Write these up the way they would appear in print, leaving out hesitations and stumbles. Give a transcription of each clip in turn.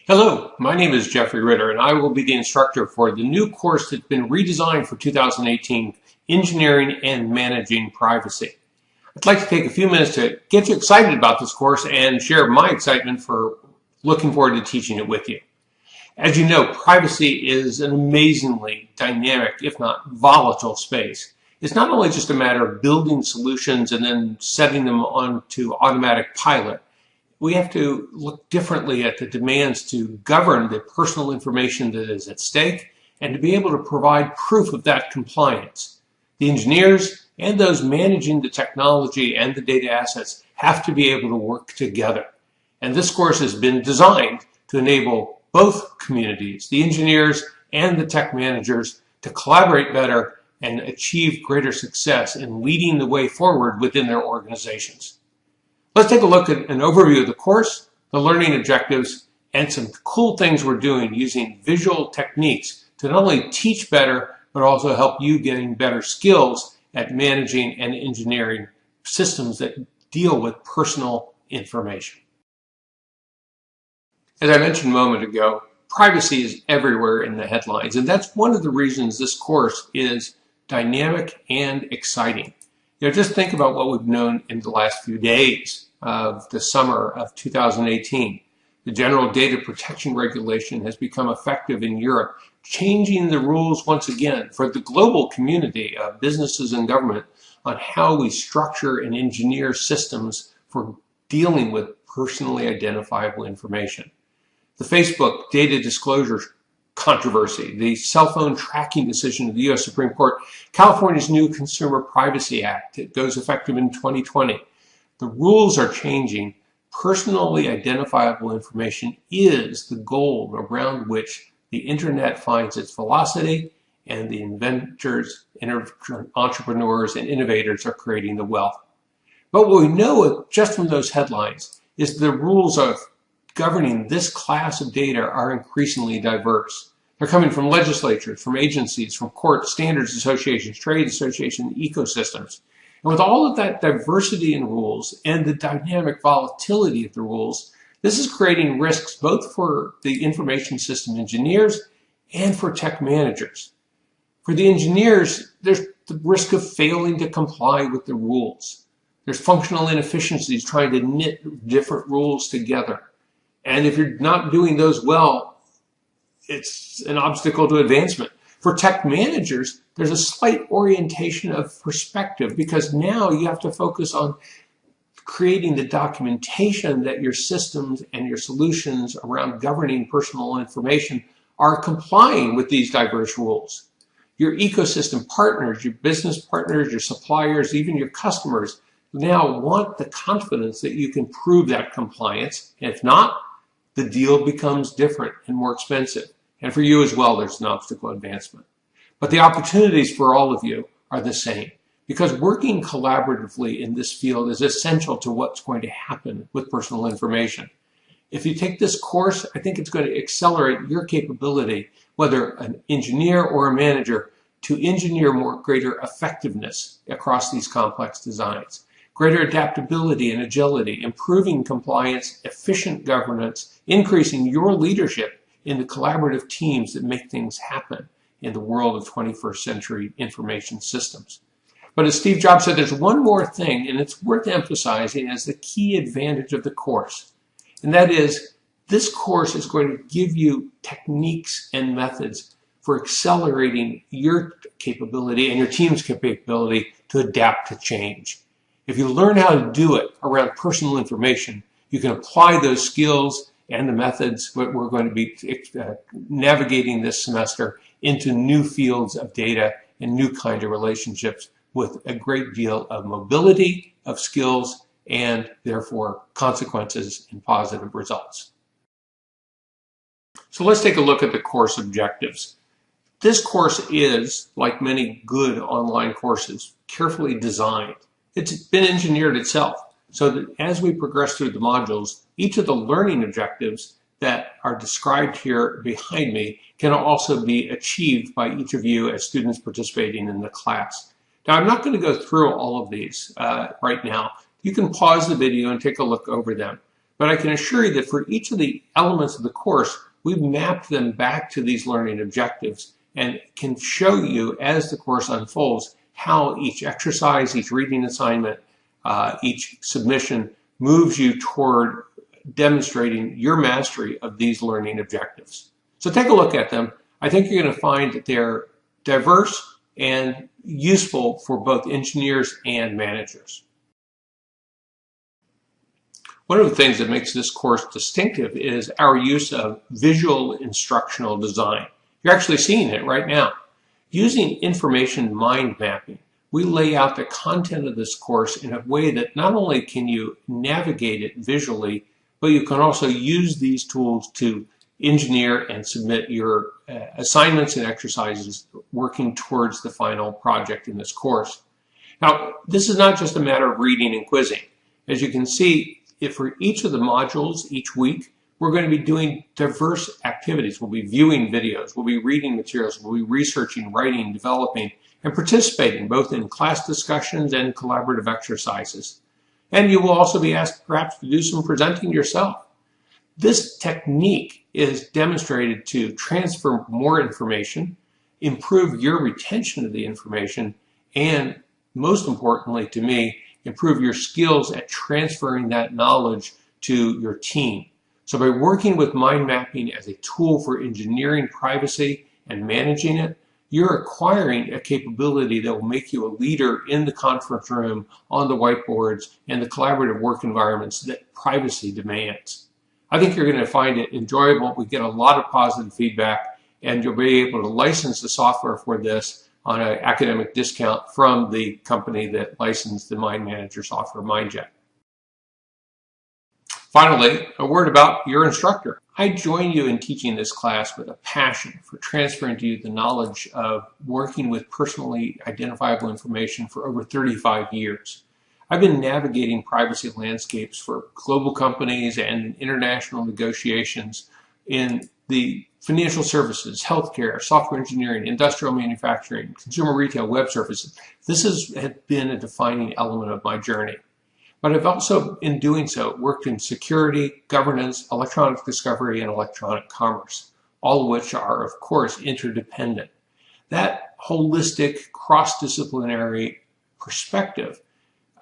Hello, my name is Jeffrey Ritter, and I will be the instructor for the new course that's been redesigned for 2018, Engineering and Managing Privacy. I'd like to take a few minutes to get you excited about this course and share my excitement for looking forward to teaching it with you. As you know, privacy is an amazingly dynamic, if not volatile, space. It's not only just a matter of building solutions and then setting them onto automatic pilot. We have to look differently at the demands to govern the personal information that is at stake and to be able to provide proof of that compliance. The engineers and those managing the technology and the data assets have to be able to work together. And this course has been designed to enable both communities, the engineers and the tech managers, to collaborate better and achieve greater success in leading the way forward within their organizations. Let's take a look at an overview of the course, the learning objectives, and some cool things we're doing using visual techniques to not only teach better, but also help you getting better skills at managing and engineering systems that deal with personal information. As I mentioned a moment ago, privacy is everywhere in the headlines, and that's one of the reasons this course is dynamic and exciting. Just think about what we've known in the last few days of the summer of 2018. The General Data Protection Regulation has become effective in Europe, changing the rules once again for the global community of businesses and government on how we structure and engineer systems for dealing with personally identifiable information. The Facebook data disclosure controversy, the cell phone tracking decision of the U.S. Supreme Court, California's new Consumer Privacy Act, it goes effective in 2020. The rules are changing. Personally identifiable information is the goal around which the internet finds its velocity, and the inventors, entrepreneurs, and innovators are creating the wealth. But what we know just from those headlines is the rules of governing this class of data are increasingly diverse. They're coming from legislatures, from agencies, from courts, standards associations, trade associations, ecosystems. And with all of that diversity in rules and the dynamic volatility of the rules, this is creating risks both for the information system engineers and for tech managers. For the engineers, there's the risk of failing to comply with the rules. There's functional inefficiencies trying to knit different rules together. And if you're not doing those well, it's an obstacle to advancement. For tech managers, there's a slight orientation of perspective because now you have to focus on creating the documentation that your systems and your solutions around governing personal information are complying with these diverse rules. Your ecosystem partners, your business partners, your suppliers, even your customers now want the confidence that you can prove that compliance. And if not, the deal becomes different and more expensive. And for you as well, there's an obstacle advancement. But the opportunities for all of you are the same, because working collaboratively in this field is essential to what's going to happen with personal information. If you take this course, I think it's going to accelerate your capability, whether an engineer or a manager, to engineer greater effectiveness across these complex designs, greater adaptability and agility, improving compliance, efficient governance, increasing your leadership in the collaborative teams that make things happen in the world of 21st century information systems. But as Steve Jobs said, there's one more thing, and it's worth emphasizing as the key advantage of the course. And that is, this course is going to give you techniques and methods for accelerating your capability and your team's capability to adapt to change. If you learn how to do it around personal information, you can apply those skills and the methods that we're going to be navigating this semester into new fields of data and new kind of relationships with a great deal of mobility of skills and therefore consequences and positive results. So let's take a look at the course objectives. This course is, like many good online courses, carefully designed. It's been engineered itself so that as we progress through the modules, each of the learning objectives that are described here behind me can also be achieved by each of you as students participating in the class. Now, I'm not going to go through all of these right now. You can pause the video and take a look over them. But I can assure you that for each of the elements of the course, we've mapped them back to these learning objectives and can show you as the course unfolds how each exercise, each reading assignment, each submission moves you toward demonstrating your mastery of these learning objectives. So take a look at them. I think you're going to find that they're diverse and useful for both engineers and managers. One of the things that makes this course distinctive is our use of visual instructional design. You're actually seeing it right now. Using information mind mapping, we lay out the content of this course in a way that not only can you navigate it visually, but you can also use these tools to engineer and submit your assignments and exercises working towards the final project in this course. Now, this is not just a matter of reading and quizzing. As you can see, if for each of the modules each week, we're going to be doing diverse activities. We'll be viewing videos, we'll be reading materials, we'll be researching, writing, developing, and participating both in class discussions and collaborative exercises. And you will also be asked perhaps to do some presenting yourself. This technique is demonstrated to transfer more information, improve your retention of the information, and most importantly to me, improve your skills at transferring that knowledge to your team. So by working with mind mapping as a tool for engineering privacy and managing it, you're acquiring a capability that will make you a leader in the conference room, on the whiteboards, and the collaborative work environments that privacy demands. I think you're going to find it enjoyable. We get a lot of positive feedback, and you'll be able to license the software for this on an academic discount from the company that licensed the Mind Manager software, MindJet. Finally, a word about your instructor. I join you in teaching this class with a passion for transferring to you the knowledge of working with personally identifiable information for over 35 years. I've been navigating privacy landscapes for global companies and international negotiations in the financial services, healthcare, software engineering, industrial manufacturing, consumer retail, web services. This has been a defining element of my journey. But I've also, in doing so, worked in security, governance, electronic discovery, and electronic commerce, all of which are, of course, interdependent. That holistic, cross-disciplinary perspective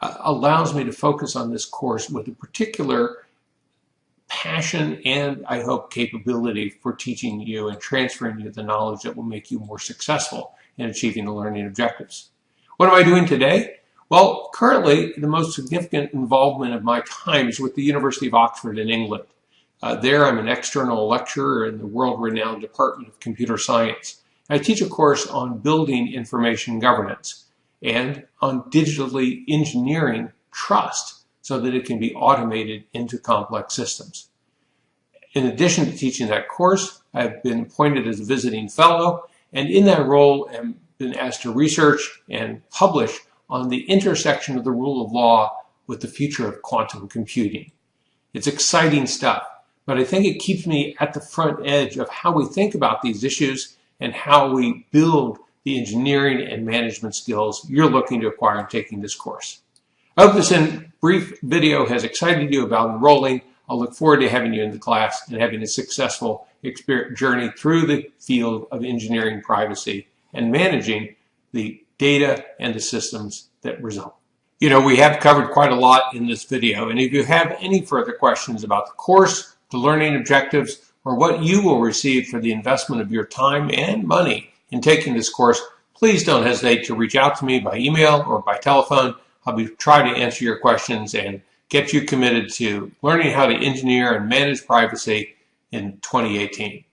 allows me to focus on this course with a particular passion and, I hope, capability for teaching you and transferring you the knowledge that will make you more successful in achieving the learning objectives. What am I doing today? Well, currently, the most significant involvement of my time is with the University of Oxford in England. There, I'm an external lecturer in the world-renowned Department of Computer Science. I teach a course on building information governance and on digitally engineering trust so that it can be automated into complex systems. In addition to teaching that course, I've been appointed as a visiting fellow, and in that role, I've been asked to research and publish on the intersection of the rule of law with the future of quantum computing. It's exciting stuff, but I think it keeps me at the front edge of how we think about these issues and how we build the engineering and management skills you're looking to acquire in taking this course. I hope this brief video has excited you about enrolling. I'll look forward to having you in the class and having a successful journey through the field of engineering privacy and managing the data and the systems that result. You know, we have covered quite a lot in this video, and if you have any further questions about the course, the learning objectives, or what you will receive for the investment of your time and money in taking this course, please don't hesitate to reach out to me by email or by telephone. I'll be trying to answer your questions and get you committed to learning how to engineer and manage privacy in 2018.